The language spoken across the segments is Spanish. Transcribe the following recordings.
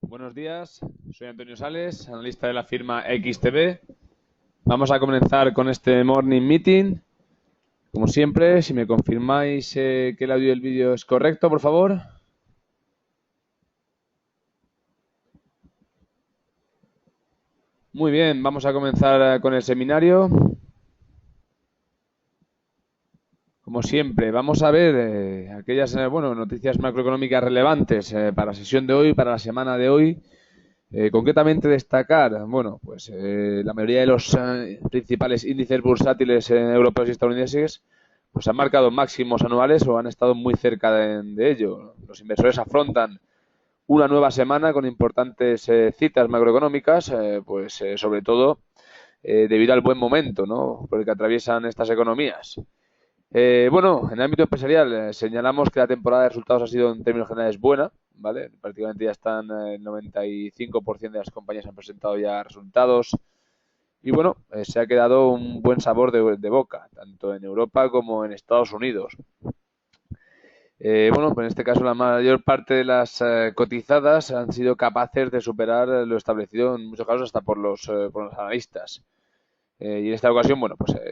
Buenos días, soy Antonio Sales, analista de la firma XTB. Vamos a comenzar con este morning meeting. Como siempre, si me confirmáis que el audio y el vídeo es correcto, por favor. Muy bien, vamos a comenzar con el seminario. Como siempre, vamos a ver aquellas noticias macroeconómicas relevantes para la sesión de hoy, para la semana de hoy. Concretamente destacar, la mayoría de los principales índices bursátiles europeos y estadounidenses pues han marcado máximos anuales o han estado muy cerca de ello. Los inversores afrontan una nueva semana con importantes citas macroeconómicas, sobre todo debido al buen momento, ¿no?, por el que atraviesan estas economías. En el ámbito empresarial señalamos que la temporada de resultados ha sido en términos generales buena, ¿vale? Prácticamente ya están el 95% de las compañías han presentado ya resultados y se ha quedado un buen sabor de boca, tanto en Europa como en Estados Unidos. En este caso la mayor parte de las cotizadas han sido capaces de superar lo establecido en muchos casos hasta por los analistas. Y en esta ocasión,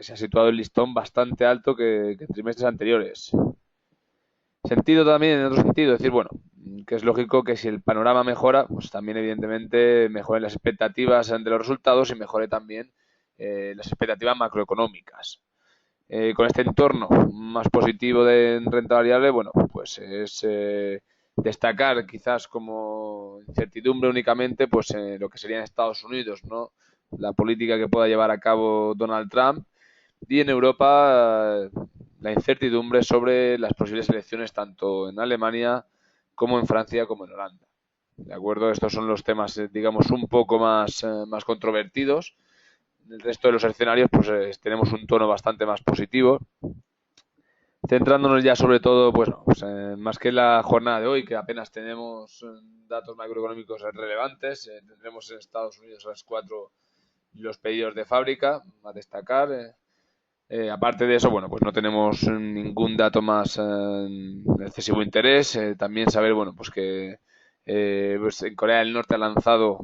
se ha situado el listón bastante alto que en trimestres anteriores. Sentido también, en otro sentido, decir, que es lógico que si el panorama mejora, pues también evidentemente mejoren las expectativas de los resultados y mejore también las expectativas macroeconómicas. Con este entorno más positivo de renta variable, pues es destacar quizás como incertidumbre únicamente pues lo que sería en Estados Unidos, ¿no?, la política que pueda llevar a cabo Donald Trump, y en Europa la incertidumbre sobre las posibles elecciones tanto en Alemania como en Francia como en Holanda. ¿De acuerdo? Estos son los temas, digamos, un poco más controvertidos. En el resto de los escenarios tenemos un tono bastante más positivo. Centrándonos ya sobre todo, más que la jornada de hoy, que apenas tenemos datos macroeconómicos relevantes, tendremos en Estados Unidos a las 4 los pedidos de fábrica a destacar. Aparte de eso, pues no tenemos ningún dato más de excesivo interés. También saber, que en Corea del Norte ha lanzado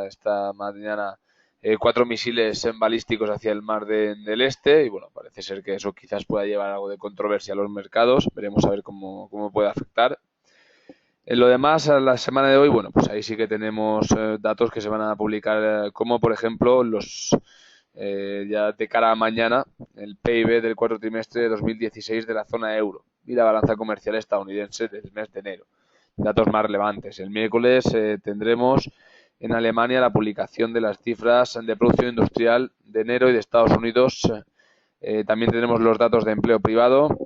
esta mañana 4 misiles balísticos hacia el mar del Este y parece ser que eso quizás pueda llevar algo de controversia a los mercados. Veremos a ver cómo puede afectar. En lo demás, a la semana de hoy, pues ahí sí que tenemos datos que se van a publicar, como por ejemplo ya de cara a mañana, el PIB del cuarto trimestre de 2016 de la zona euro y la balanza comercial estadounidense del mes de enero. Datos más relevantes. El miércoles tendremos en Alemania la publicación de las cifras de producción industrial de enero y de Estados Unidos. También tenemos los datos de empleo privado.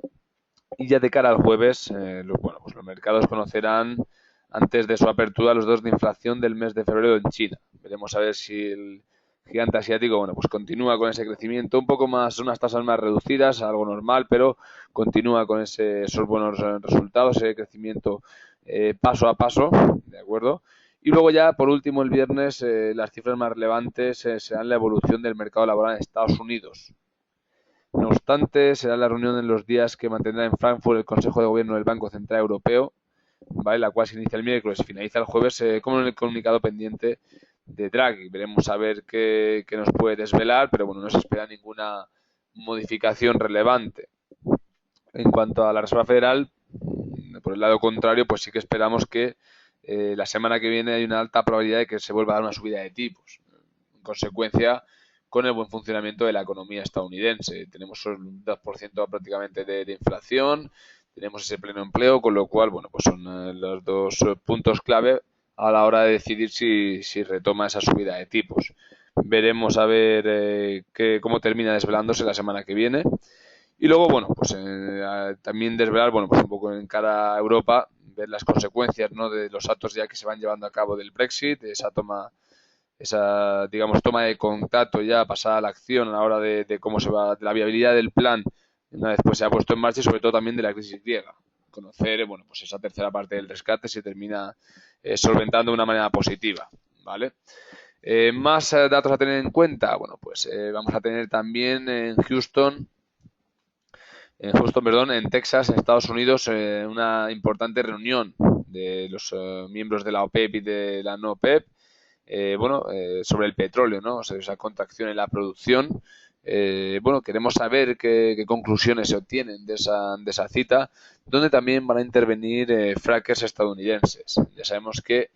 Y ya de cara al jueves, los mercados conocerán antes de su apertura los datos de inflación del mes de febrero en China. Veremos a ver si el gigante asiático, pues continúa con ese crecimiento un poco más, unas tasas más reducidas, algo normal, pero continúa con esos buenos resultados, ese crecimiento paso a paso, ¿de acuerdo? Y luego ya, por último, el viernes, las cifras más relevantes serán la evolución del mercado laboral en Estados Unidos. No obstante, será la reunión en los días que mantendrá en Frankfurt el Consejo de Gobierno del Banco Central Europeo, ¿vale?, la cual se inicia el miércoles y finaliza el jueves, como en el comunicado pendiente de Draghi. Veremos a ver qué nos puede desvelar, pero no se espera ninguna modificación relevante. En cuanto a la Reserva Federal, por el lado contrario, pues sí que esperamos que la semana que viene hay una alta probabilidad de que se vuelva a dar una subida de tipos. En consecuencia, con el buen funcionamiento de la economía estadounidense. Tenemos un 2% prácticamente de inflación, tenemos ese pleno empleo, con lo cual, pues son los dos puntos clave a la hora de decidir si retoma esa subida de tipos. Veremos a ver cómo termina desvelándose la semana que viene. Y luego, también desvelar, pues un poco en cara a Europa, ver las consecuencias, ¿no?, de los actos ya que se van llevando a cabo del Brexit, de esa digamos toma de contacto ya pasada a la acción a la hora de cómo se va, de la viabilidad del plan una vez pues se ha puesto en marcha, y sobre todo también de la crisis griega. Conocer, pues esa tercera parte del rescate se termina solventando de una manera positiva, ¿vale? Más datos a tener en cuenta, vamos a tener también en Houston Perdón, en Texas, en Estados Unidos, una importante reunión de los miembros de la OPEP y de la no OPEP, sobre el petróleo, ¿no? O sea, esa contracción en la producción. Queremos saber qué conclusiones se obtienen de esa cita, donde también van a intervenir frackers estadounidenses. Ya sabemos que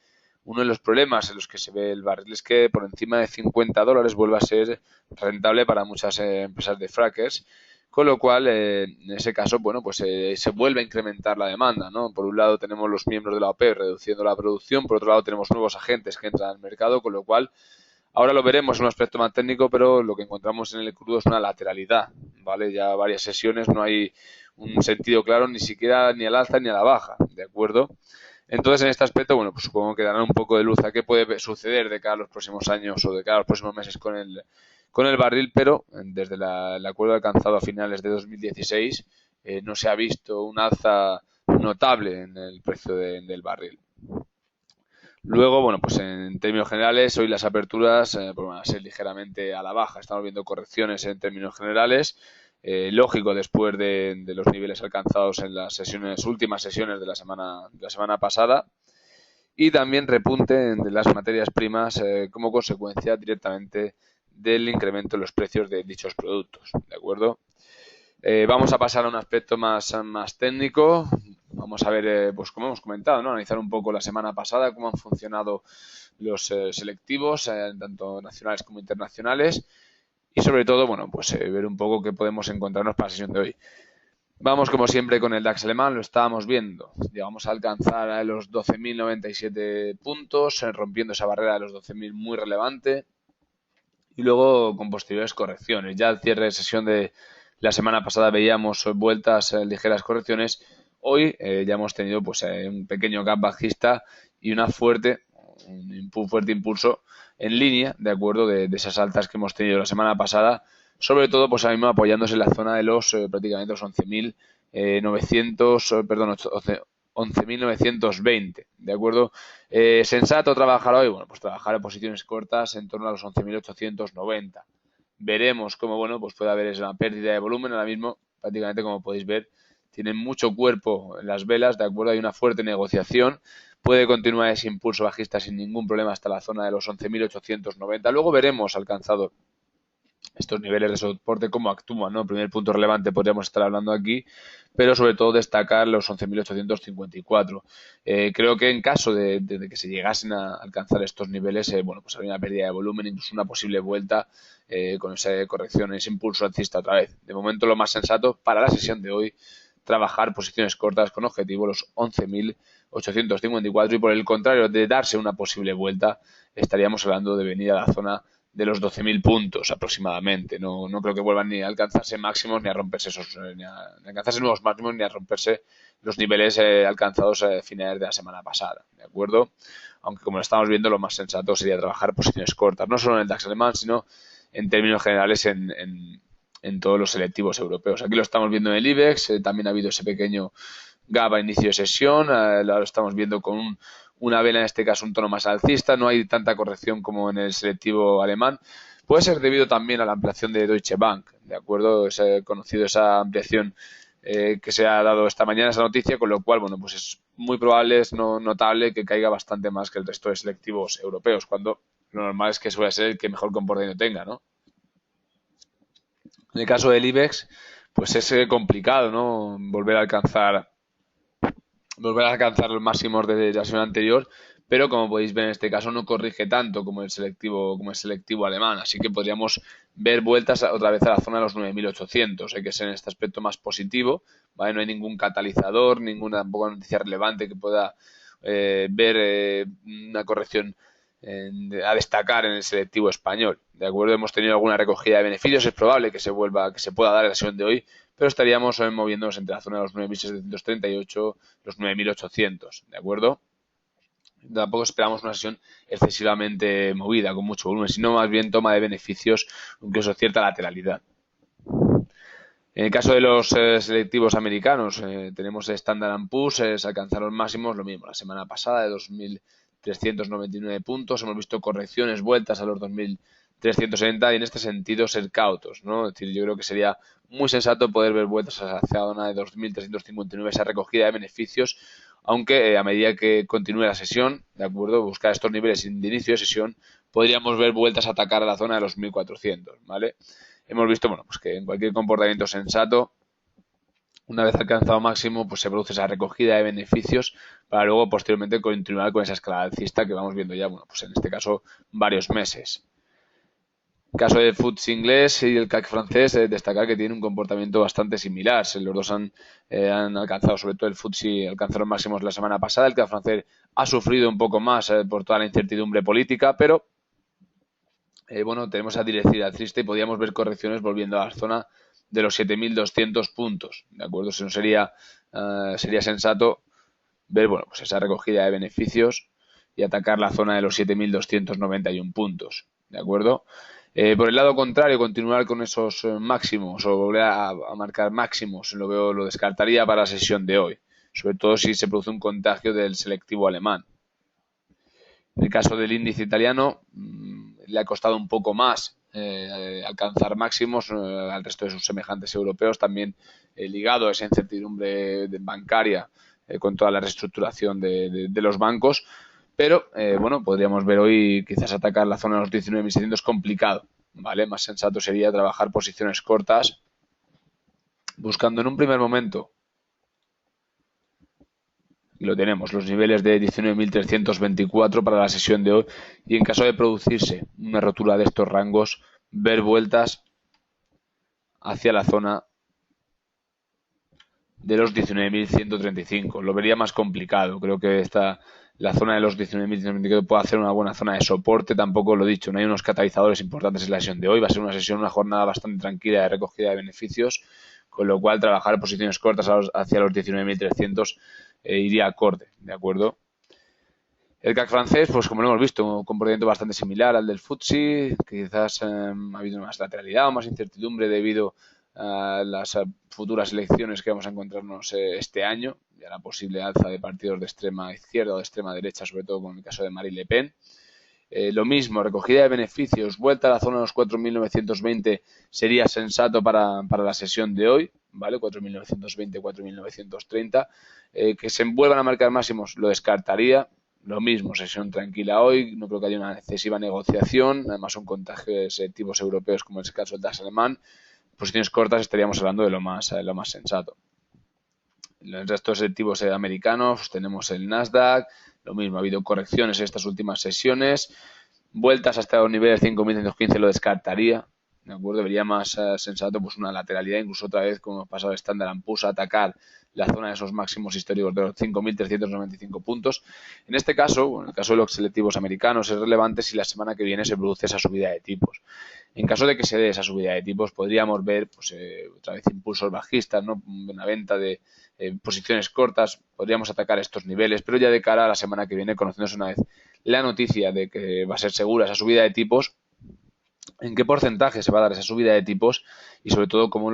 uno de los problemas en los que se ve el barril es que por encima de $50 vuelve a ser rentable para muchas empresas de frackers, con lo cual, en ese caso, se vuelve a incrementar la demanda, ¿no? Por un lado tenemos los miembros de la OPEP reduciendo la producción, por otro lado tenemos nuevos agentes que entran al mercado, con lo cual, ahora lo veremos en un aspecto más técnico, pero lo que encontramos en el crudo es una lateralidad, ¿vale? Ya varias sesiones no hay un sentido claro ni siquiera ni al alza ni a la baja, ¿de acuerdo? Entonces, en este aspecto, pues supongo que darán un poco de luz a qué puede suceder de cara a los próximos años o de cara a los próximos meses con el barril, pero desde el acuerdo alcanzado a finales de 2016 no se ha visto un alza notable en el precio del barril. Luego, pues en términos generales, hoy las aperturas van a ser ligeramente a la baja. Estamos viendo correcciones en términos generales. Lógico, después de los niveles alcanzados en las últimas sesiones de la semana pasada. Y también repunte de las materias primas como consecuencia directamente del incremento en los precios de dichos productos. ¿De acuerdo? Vamos a pasar a un aspecto más técnico. Vamos a ver, como hemos comentado, ¿no? Analizar un poco la semana pasada cómo han funcionado los selectivos, tanto nacionales como internacionales, y sobre todo, ver un poco qué podemos encontrarnos para la sesión de hoy. Vamos, como siempre, con el DAX alemán, lo estábamos viendo. Llegamos a alcanzar a los 12.097 puntos, rompiendo esa barrera de los 12.000 muy relevante, y luego con posteriores correcciones. Ya al cierre de sesión de la semana pasada veíamos vueltas, ligeras correcciones. Hoy ya hemos tenido un pequeño gap bajista y un fuerte impulso en línea, de acuerdo, de esas altas que hemos tenido la semana pasada, sobre todo ahora mismo apoyándose en la zona de los prácticamente los 11.920, ¿de acuerdo? Sensato trabajar hoy, trabajar en posiciones cortas en torno a los 11.890. Veremos cómo, puede haber esa pérdida de volumen. Ahora mismo, prácticamente, como podéis ver, tienen mucho cuerpo en las velas, ¿de acuerdo? Hay una fuerte negociación. Puede continuar ese impulso bajista sin ningún problema hasta la zona de los 11.890. Luego veremos alcanzado estos niveles de soporte, cómo actúan, ¿no? El primer punto relevante podríamos estar hablando aquí, pero sobre todo destacar los 11.854. Creo que en caso de que se llegasen a alcanzar estos niveles, habría una pérdida de volumen, incluso una posible vuelta con esa corrección, ese impulso alcista otra vez. De momento, lo más sensato para la sesión de hoy, trabajar posiciones cortas con objetivo los 11.854, y por el contrario, de darse una posible vuelta, estaríamos hablando de venir a la zona de los 12.000 puntos aproximadamente. No creo que vuelvan ni a alcanzarse máximos, ni a romperse ni a alcanzarse nuevos máximos, ni a romperse los niveles alcanzados a finales de la semana pasada, ¿de acuerdo? Aunque, como lo estamos viendo, lo más sensato sería trabajar posiciones cortas, no solo en el DAX alemán, sino en términos generales en todos los selectivos europeos. Aquí lo estamos viendo en el IBEX, también ha habido ese pequeño gap a inicio de sesión, lo estamos viendo con una vela, en este caso un tono más alcista. No hay tanta corrección como en el selectivo alemán. Puede ser debido también a la ampliación de Deutsche Bank, ¿de acuerdo? Se ha conocido esa ampliación que se ha dado esta mañana, esa noticia, con lo cual, es muy probable, es notable que caiga bastante más que el resto de selectivos europeos, cuando lo normal es que suele ser el que mejor comportamiento tenga, ¿no? En el caso del IBEX, es complicado, ¿no? Volver a alcanzar los máximos de la semana anterior, pero como podéis ver en este caso no corrige tanto como el selectivo alemán, así que podríamos ver vueltas otra vez a la zona de los 9.800. Hay que ser en este aspecto más positivo, ¿vale? No hay ningún catalizador, ninguna tampoco noticia relevante que pueda ver una corrección a destacar en el selectivo español, ¿de acuerdo? Hemos tenido alguna recogida de beneficios, es probable que se pueda dar en la sesión de hoy, pero estaríamos moviéndonos entre la zona de los 9.738 y los 9.800, ¿de acuerdo? Tampoco esperamos una sesión excesivamente movida, con mucho volumen, sino más bien toma de beneficios, incluso cierta lateralidad. En el caso de los selectivos americanos, tenemos Standard & Poor's, se alcanzaron máximos, lo mismo, la semana pasada de 2.399 puntos. Hemos visto correcciones, vueltas a los 2.000 370 y en este sentido ser cautos, ¿no? Es decir, yo creo que sería muy sensato poder ver vueltas hacia la zona de 2.359, esa recogida de beneficios, aunque a medida que continúe la sesión, ¿de acuerdo? Buscar estos niveles de inicio de sesión, podríamos ver vueltas a atacar a la zona de los 1.400, ¿vale? Hemos visto, bueno, pues que en cualquier comportamiento sensato, una vez alcanzado máximo, pues se produce esa recogida de beneficios para luego posteriormente continuar con esa escalada alcista que vamos viendo ya, bueno, pues en este caso varios meses. Caso del FTSE inglés y el CAC francés, destacar que tienen un comportamiento bastante similar. Los dos han alcanzado, sobre todo el FTSE, alcanzaron máximos la semana pasada. El CAC francés ha sufrido un poco más por toda la incertidumbre política, pero bueno, tenemos esa dirección triste y podríamos ver correcciones volviendo a la zona de los 7.200 puntos. ¿De acuerdo? Eso sería sensato ver, bueno, pues esa recogida de beneficios y atacar la zona de los 7.291 puntos. ¿De acuerdo? Por el lado contrario, continuar con esos máximos o volver a marcar máximos, lo descartaría para la sesión de hoy, sobre todo si se produce un contagio del selectivo alemán. En el caso del índice italiano, le ha costado un poco más alcanzar máximos al resto de sus semejantes europeos, también ligado a esa incertidumbre bancaria con toda la reestructuración de los bancos. Pero, bueno, podríamos ver hoy quizás atacar la zona de los 19.600 complicado, ¿vale? Más sensato sería trabajar posiciones cortas, buscando en un primer momento, y lo tenemos, los niveles de 19.324 para la sesión de hoy, y en caso de producirse una rotura de estos rangos, ver vueltas hacia la zona de los 19.135. Lo vería más complicado. Creo que la zona de los 19.135 puede hacer una buena zona de soporte. Tampoco lo he dicho, no hay unos catalizadores importantes en la sesión de hoy. Va a ser una jornada bastante tranquila de recogida de beneficios, con lo cual trabajar posiciones cortas hacia los 19.300 iría acorde, ¿de acuerdo? El CAC francés, pues como lo hemos visto, un comportamiento bastante similar al del FTSE, que quizás ha habido más lateralidad o más incertidumbre debido a las futuras elecciones que vamos a encontrarnos este año y a la posible alza de partidos de extrema izquierda o de extrema derecha, sobre todo con el caso de Marine Le Pen. Lo mismo, recogida de beneficios, vuelta a la zona de los 4.920 sería sensato para la sesión de hoy, ¿vale? 4.920, 4.930. Que se vuelvan a marcar máximos lo descartaría. Lo mismo, sesión tranquila hoy, no creo que haya una excesiva negociación, además son contagios tipos europeos como es el caso del DAX alemán. Posiciones cortas estaríamos hablando de lo más sensato. El resto de selectivos americanos, tenemos el Nasdaq, lo mismo, ha habido correcciones en estas últimas sesiones, vueltas hasta los niveles 5.115 lo descartaría, ¿de acuerdo? Vería más sensato pues una lateralidad, incluso otra vez como ha pasado el Standard & Poor's, atacar la zona de esos máximos históricos de los 5.395 puntos. En este caso, en el caso de los selectivos americanos, es relevante si la semana que viene se produce esa subida de tipos. En caso de que se dé esa subida de tipos, podríamos ver pues, otra vez impulsos bajistas, ¿no? Una venta de posiciones cortas, podríamos atacar estos niveles, pero ya de cara a la semana que viene, conociéndose una vez la noticia de que va a ser segura esa subida de tipos, en qué porcentaje se va a dar esa subida de tipos y sobre todo cómo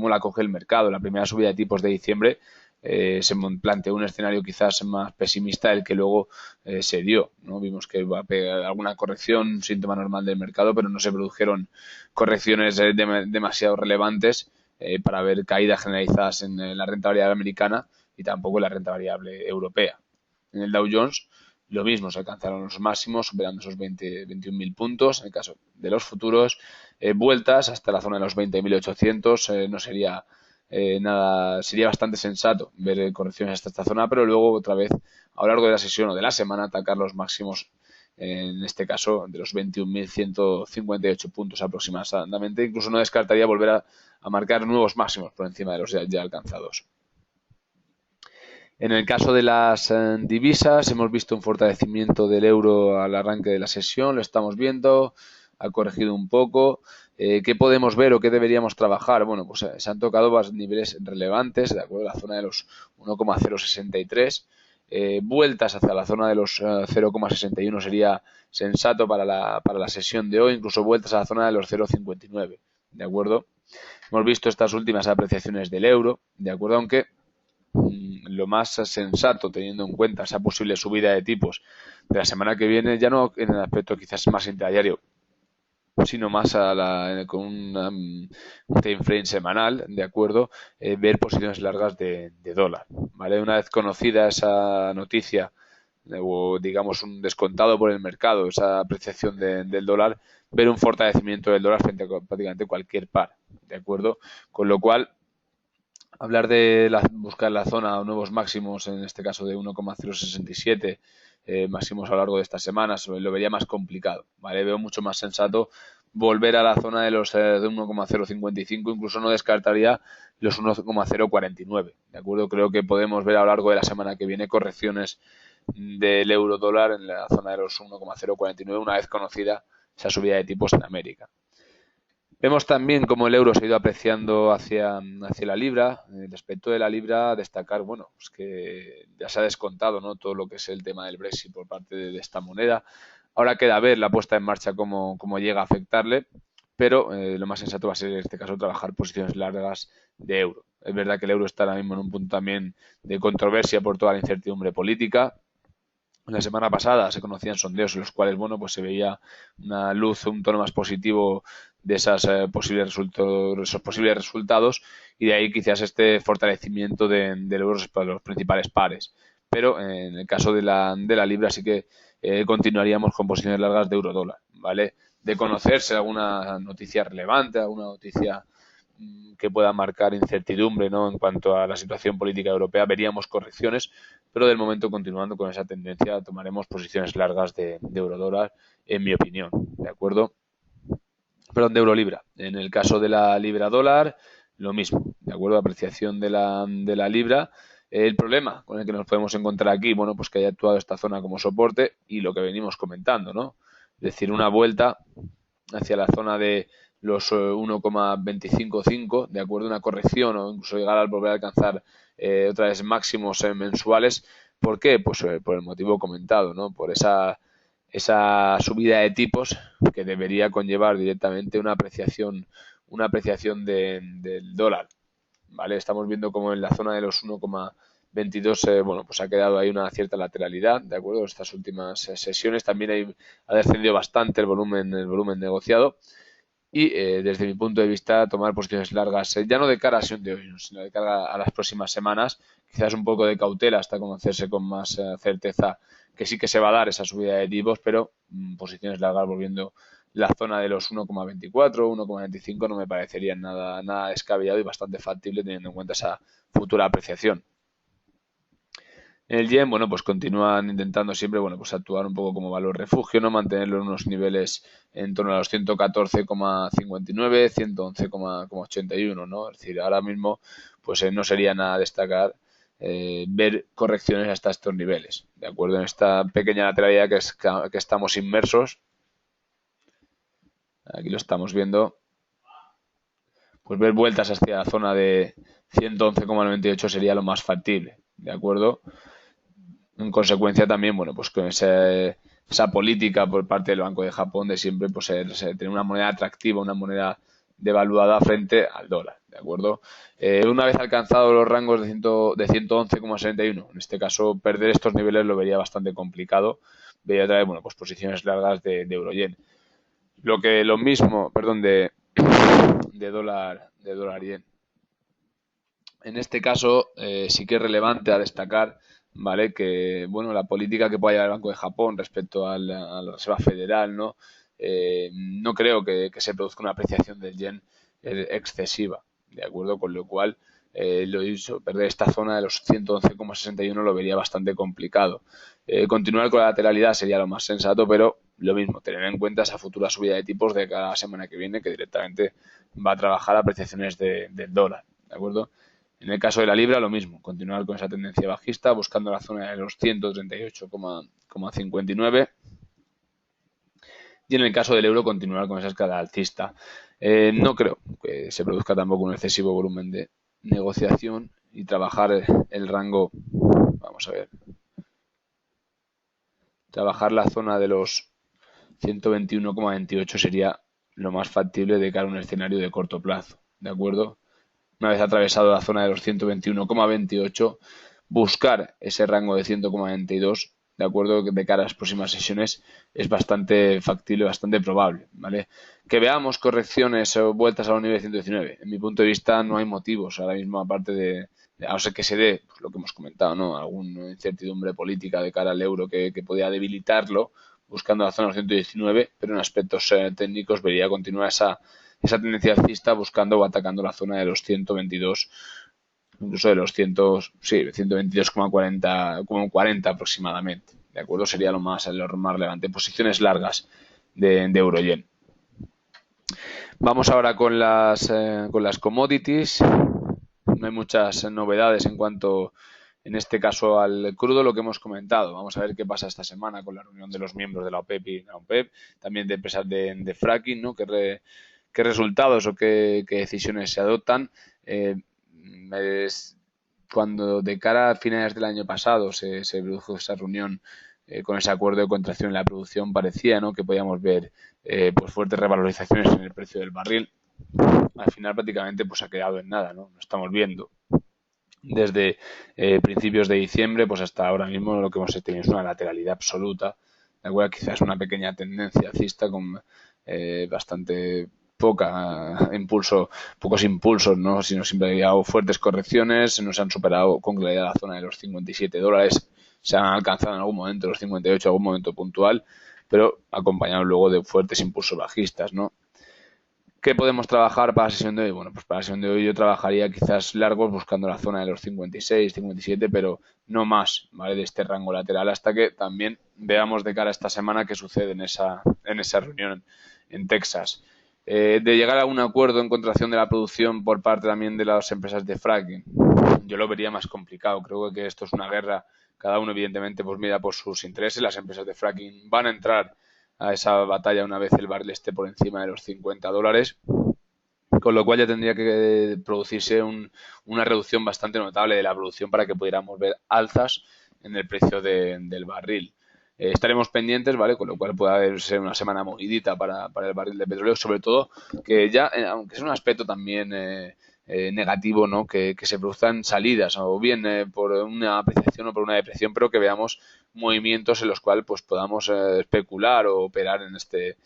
la coge el mercado. La primera subida de tipos de diciembre se planteó un escenario quizás más pesimista del que luego se dio, ¿no? Vimos que iba a pegar alguna corrección, un síntoma normal del mercado, pero no se produjeron correcciones demasiado relevantes para ver caídas generalizadas en la renta variable americana y tampoco en la renta variable europea. En el Dow Jones lo mismo, se alcanzaron los máximos superando esos 21.000 puntos. En el caso de los futuros, vueltas hasta la zona de los 20.800 no sería nada, sería bastante sensato ver correcciones hasta esta zona, pero luego otra vez a lo largo de la sesión o de la semana atacar los máximos, en este caso de los 21.158 puntos aproximadamente. Incluso no descartaría volver a marcar nuevos máximos por encima de los ya alcanzados. En el caso de las divisas, hemos visto un fortalecimiento del euro al arranque de la sesión, lo estamos viendo, ha corregido un poco. ¿Qué podemos ver o qué deberíamos trabajar? Bueno, pues se han tocado niveles relevantes, de acuerdo, la zona de los 1,063. Vueltas hacia la zona de los 0,61 sería sensato para la sesión de hoy, incluso vueltas a la zona de los 0,59, ¿de acuerdo? Hemos visto estas últimas apreciaciones del euro, ¿de acuerdo? Aunque lo más sensato, teniendo en cuenta esa posible subida de tipos de la semana que viene, ya no en el aspecto quizás más intradiario, sino más con un time frame semanal, ¿de acuerdo? Ver posiciones largas de dólar, ¿vale? Una vez conocida esa noticia, o digamos un descontado por el mercado, esa apreciación del dólar, ver un fortalecimiento del dólar frente a prácticamente cualquier par, ¿de acuerdo? Con lo cual, hablar de buscar la zona nuevos máximos, en este caso de 1,067 máximos a lo largo de estas semanas, lo vería más complicado, ¿vale? Veo mucho más sensato volver a la zona de los de 1,055, incluso no descartaría los 1,049, ¿de acuerdo? Creo que podemos ver a lo largo de la semana que viene correcciones del euro dólar en la zona de los 1,049 una vez conocida esa subida de tipos en América. Vemos también cómo el euro se ha ido apreciando hacia la libra. Respecto de la libra, destacar, bueno, pues que ya se ha descontado, ¿no?, todo lo que es el tema del Brexit por parte de esta moneda. Ahora queda ver la puesta en marcha cómo llega a afectarle, pero lo más sensato va a ser en este caso trabajar posiciones largas de euro. Es verdad que el euro está ahora mismo en un punto también de controversia por toda la incertidumbre política. La semana pasada se conocían sondeos en los cuales, bueno, pues se veía una luz, un tono más positivo de esos posibles resultados, y de ahí quizás este fortalecimiento del euro para los principales pares. Pero en el caso de la libra sí que continuaríamos con posiciones largas de euro dólar, ¿vale? De conocerse alguna noticia relevante, alguna noticia que pueda marcar incertidumbre, ¿no?, en cuanto a la situación política europea, veríamos correcciones, pero del momento, continuando con esa tendencia, tomaremos posiciones largas de eurodólar, en mi opinión, ¿de acuerdo? Perdón, de euro-libra. En el caso de la libra-dólar, lo mismo, ¿de acuerdo? Apreciación de la libra. El problema con el que nos podemos encontrar aquí, bueno, pues que haya actuado esta zona como soporte y lo que venimos comentando, ¿no? Es decir, una vuelta hacia la zona de los 1,255, ¿de acuerdo? Una corrección o incluso llegar a volver a alcanzar otra vez máximos mensuales. ¿Por qué? Pues por el motivo comentado, ¿no? Por esa subida de tipos que debería conllevar directamente una apreciación del dólar, ¿vale? Estamos viendo como en la zona de los 1,22 bueno, pues ha quedado ahí una cierta lateralidad, ¿de acuerdo? Estas últimas sesiones también ha descendido bastante el volumen negociado, y desde mi punto de vista tomar posiciones largas, ya no de cara a sesión de hoy, sino de cara a las próximas semanas, quizás un poco de cautela hasta conocerse con más certeza que sí que se va a dar esa subida de tipos, pero posiciones largas volviendo la zona de los 1,24, 1,25 no me parecería nada descabellado y bastante factible teniendo en cuenta esa futura apreciación. En el yen, bueno, pues continúan intentando siempre, bueno, pues actuar un poco como valor refugio, ¿no? Mantenerlo en unos niveles en torno a los 114,59, 111,81, ¿no? Es decir, ahora mismo, pues no sería nada destacar ver correcciones hasta estos niveles, ¿de acuerdo? En esta pequeña lateralidad que estamos inmersos, aquí lo estamos viendo, pues ver vueltas hacia la zona de 111,98 sería lo más factible, ¿de acuerdo? En consecuencia también, bueno, pues con esa política por parte del Banco de Japón de siempre pues tener una moneda atractiva, una moneda devaluada frente al dólar, ¿de acuerdo? Una vez alcanzado los rangos de 111,61, en este caso perder estos niveles lo vería bastante complicado, vería traer, bueno, pues posiciones largas de euro-yen. Lo mismo, perdón, de dólar-yen. En este caso sí que es relevante a destacar, ¿vale?, que bueno, la política que pueda llevar el Banco de Japón respecto a la Reserva Federal, ¿no? No creo que se produzca una apreciación del yen excesiva, ¿de acuerdo? Con lo cual, lo dicho, perder esta zona de los 111,61 lo vería bastante complicado. Continuar con la lateralidad sería lo más sensato, pero lo mismo, tener en cuenta esa futura subida de tipos de cada semana que viene, que directamente va a trabajar apreciaciones del dólar, ¿de acuerdo? En el caso de la libra, lo mismo, continuar con esa tendencia bajista, buscando la zona de los 138,59. Y en el caso del euro, continuar con esa escala alcista. No creo que se produzca tampoco un excesivo volumen de negociación y trabajar el rango, vamos a ver, trabajar la zona de los 121,28 sería lo más factible de cara a un escenario de corto plazo, ¿de acuerdo? Una vez atravesado la zona de los 121,28, buscar ese rango de 100,22, de acuerdo, de cara a las próximas sesiones es bastante factible, bastante probable, ¿vale? Que veamos correcciones o vueltas a los niveles 119. En mi punto de vista no hay motivos ahora mismo, aparte a no ser que se dé pues, lo que hemos comentado, ¿no? Alguna incertidumbre política de cara al euro que podía debilitarlo, buscando la zona de los 119, pero en aspectos técnicos vería continuar esa tendencia alcista buscando o atacando la zona de los 122, incluso de los 122,40 aproximadamente. ¿De acuerdo? Sería lo más relevante. Posiciones largas de euro-yen. Vamos ahora con las commodities. No hay muchas novedades en cuanto, en este caso, al crudo, lo que hemos comentado. Vamos a ver qué pasa esta semana con la reunión de los miembros de la OPEP y la OPEP, también de empresas de fracking, ¿no? ¿Qué resultados o qué decisiones se adoptan? Cuando de cara a finales del año pasado se produjo esa reunión con ese acuerdo de contracción en la producción, parecía, ¿no?, que podíamos ver pues fuertes revalorizaciones en el precio del barril. Al final prácticamente pues ha quedado en nada, ¿no? Lo estamos viendo desde principios de diciembre pues hasta ahora mismo. Lo que hemos tenido es una lateralidad absoluta, de acuerdo, quizás una pequeña tendencia alcista con bastante pocos impulsos, ¿no? Sino siempre ha habido fuertes correcciones, no se han superado con claridad la zona de los $57, se han alcanzado en algún momento los 58, algún momento puntual, pero acompañado luego de fuertes impulsos bajistas, ¿no? ¿Qué podemos trabajar para la sesión de hoy? Bueno, pues para la sesión de hoy yo trabajaría quizás largos buscando la zona de los 56, 57, pero no más, ¿vale? De este rango lateral hasta que también veamos de cara a esta semana qué sucede en esa reunión en Texas. De llegar a un acuerdo en contracción de la producción por parte también de las empresas de fracking, yo lo vería más complicado. Creo que esto es una guerra, cada uno evidentemente pues mira por sus intereses. Las empresas de fracking van a entrar a esa batalla una vez el barril esté por encima de los $50, con lo cual ya tendría que producirse una reducción bastante notable de la producción para que pudiéramos ver alzas en el precio del barril. Estaremos pendientes, ¿vale? Con lo cual puede ser una semana movidita para el barril de petróleo, sobre todo que ya, aunque es un aspecto también negativo, ¿no?, que se produzcan salidas, o bien por una apreciación o por una depreciación, pero que veamos movimientos en los cuales pues podamos especular o operar en este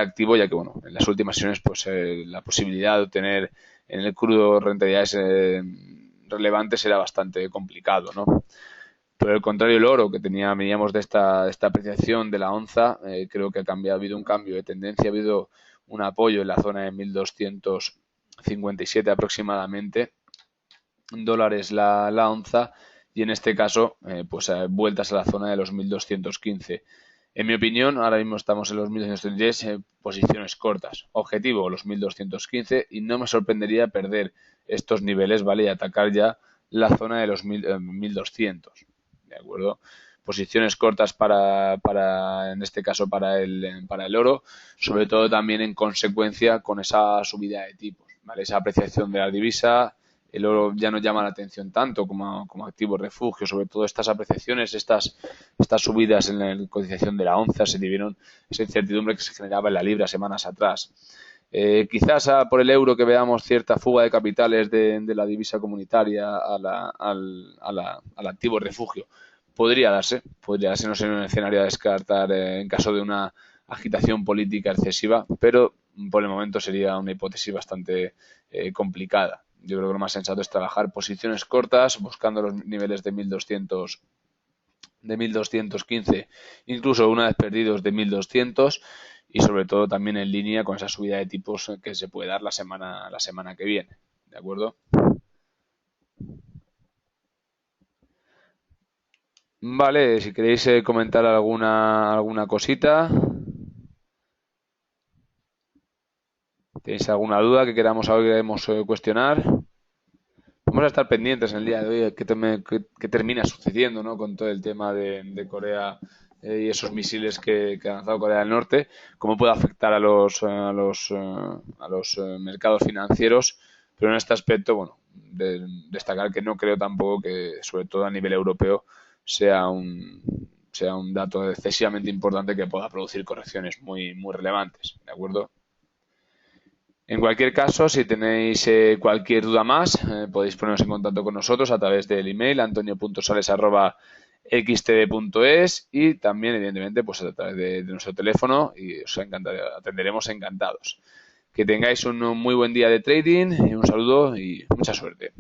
activo, ya que bueno, en las últimas sesiones pues la posibilidad de obtener en el crudo rentabilidades relevantes era bastante complicado, ¿no? Por el contrario, el oro, que veníamos de esta apreciación de la onza, creo que ha habido un cambio de tendencia, ha habido un apoyo en la zona de 1.257 aproximadamente dólares la onza, y en este caso pues vueltas a la zona de los 1.215. En mi opinión, ahora mismo estamos en los 1.210, posiciones cortas. Objetivo, los 1.215, y no me sorprendería perder estos niveles, ¿vale?, y atacar ya la zona de los 1.200. ¿De acuerdo? Posiciones cortas en este caso para el oro, sobre todo también en consecuencia con esa subida de tipos, ¿vale? Esa apreciación de la divisa. El oro ya no llama la atención tanto como activo refugio. Sobre todo estas apreciaciones, estas subidas en la cotización de la onza se debieron esa incertidumbre que se generaba en la libra semanas atrás. Quizás por el euro que veamos cierta fuga de capitales de la divisa comunitaria al activo refugio. Podría darse, no ser un escenario a descartar en caso de una agitación política excesiva, pero por el momento sería una hipótesis bastante complicada. Yo creo que lo más sensato es trabajar posiciones cortas, buscando los niveles de 1.215, incluso una vez perdidos de 1.200, y sobre todo también en línea con esa subida de tipos que se puede dar la semana que viene. ¿De acuerdo? Vale, si queréis comentar alguna cosita. ¿Tenéis alguna duda que queramos cuestionar? Vamos a estar pendientes en el día de hoy qué termina sucediendo, ¿no?, con todo el tema de Corea y esos misiles que ha lanzado Corea del Norte, cómo puede afectar a los mercados financieros. Pero en este aspecto, bueno, destacar que no creo tampoco que, sobre todo a nivel europeo, sea un dato excesivamente importante que pueda producir correcciones muy, muy relevantes, ¿de acuerdo? En cualquier caso, si tenéis cualquier duda más, podéis poneros en contacto con nosotros a través del email antonio.sales@ xtb.es y también, evidentemente, pues a través de nuestro teléfono y os atenderemos encantados. Que tengáis un muy buen día de trading y un saludo y mucha suerte.